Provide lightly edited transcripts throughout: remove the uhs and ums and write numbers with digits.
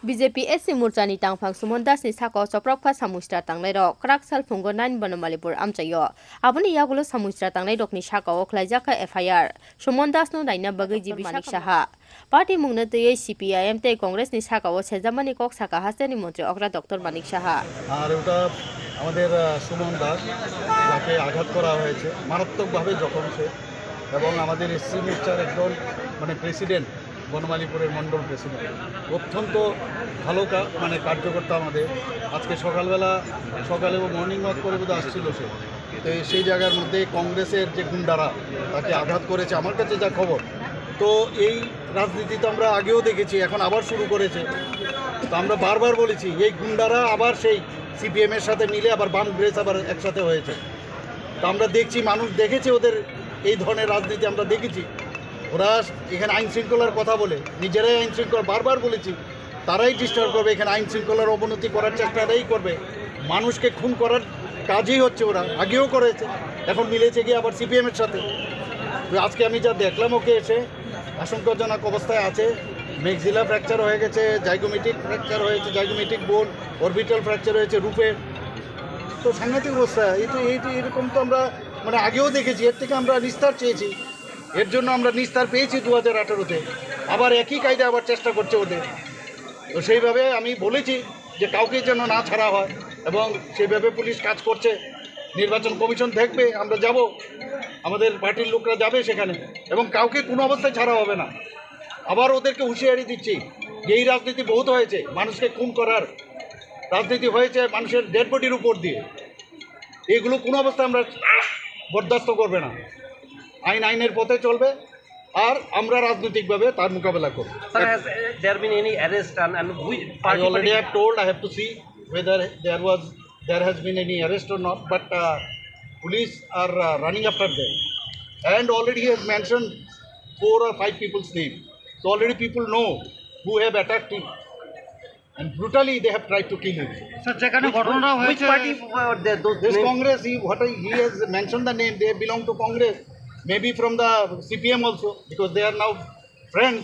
BJP SC morchani Tangphang Suman ni sako choprobjakha samung sitra tangnai rok krak sal phungo 9 Banamalipur amchayo aboni yagulo samung sitra tangnai rokni sako khlaijaka FIR Suman no naina bagai jibi manik saha party mungna tei CPIM tei Congress ni sako sejamani kok saka hasani মন্ত্রী অগ্রা doctor Manik Saha আর ওটা আমাদের সুমন দাস যাকে আঘাত করা হয়েছে মারাত্মকভাবে জখম সে এবং আমাদের এসসি মোর্চার একজন প্রেসিডেন্ট বনমালীপুরের মন্ডল প্রেসিডেন্ট অত্যন্ত ভালো কার্যকর্তা আমাদের আজকে সকালে মর্নিং ওয়াক করে বোধহয় আসছিল সে তো সেই জায়গার মধ্যে কংগ্রেসের যে গুন্ডারা তাকে আঘাত করেছে আমার কাছে যা খবর তো এই রাজনীতি তো আমরা আগেও দেখেছি এখন আবার শুরু করেছে তো আমরা বারবার বলেছি এই গুন্ডারা আবার সেই সিপিএমের সাথে মিলে আবার বাম গ্রেস আবার একসাথে হয়েছে তো আমরা দেখছি মানুষ দেখেছে ওদের এই ধরনের রাজনীতি আমরা দেখেছি ওরা এখানে আইন শৃঙ্খলার কথা বলে নিজেরাই আইন শৃঙ্খলা বারবার বলেছি তারাই ডিস্টার্ব করবে এখানে আইন শৃঙ্খলার অবনতি করার চেষ্টাটাই করবে মানুষকে খুন করার কাজই হচ্ছে ওরা আগেও করেছে এখন মিলেছে গিয়ে আবার সিপিএমের সাথে তো আজকে আমি যা দেখলাম ওকে এসে আশঙ্কাজনক অবস্থায় আছে মেক্সিলা ফ্র্যাকচার হয়ে গেছে জাইগোমেটিক ফ্র্যাকচার হয়েছে জাইগোমেটিক বোন অরবিটাল ফ্র্যাকচার হয়েছে রুফে তো সাংঘাতিক অবস্থা এরকম তো আমরা আগেও দেখেছি এর থেকে আমরা নিস্তার চেয়েছি এর জন্য আমরা নিস্তার পেয়েছি 2018-তে আবার একই কায়দা আবার চেষ্টা করছে ওদের তো সেইভাবে আমি বলেছি যে কাউকে যেন না ছাড়া হয় এবং সেইভাবে পুলিশ কাজ করছে নির্বাচন কমিশন দেখবে আমরা যাব আমাদের পার্টির লোকরা যাবে সেখানে এবং কাউকে কোনো অবস্থায় ছাড়া হবে না আবার ওদেরকে হুঁশিয়ারি দিচ্ছি যে এই রাজনীতি বহুত হয়েছে মানুষকে খুন করার রাজনীতি হয়েছে মানুষের ডেড বডির উপর দিয়ে এগুলো কোনো অবস্থায় আমরা বরদাস্ত করবে না আইনের পথে চলবে আর আমরা রাজনৈতিকভাবে তার মোকাবেলা করব I already have told I have to see whether there has been any arrest or not but police are running after them and already he has mentioned 4 or 5 people's name so already people know who have attacked him and brutally they have tried to kill him. Sir, which party this Congress he has mentioned the name they belong to Congress maybe from the CPM also because they are now friends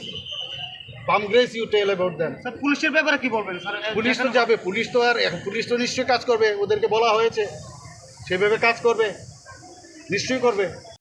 Congress you tell about them sir পুলিশের ব্যাপারে কি বলবেন sir police তো যাবে police তো নিশ্চয়ই কাজ করবে ওদেরকে বলা হয়েছে সেভাবে কাজ করবে নিশ্চয়ই করবে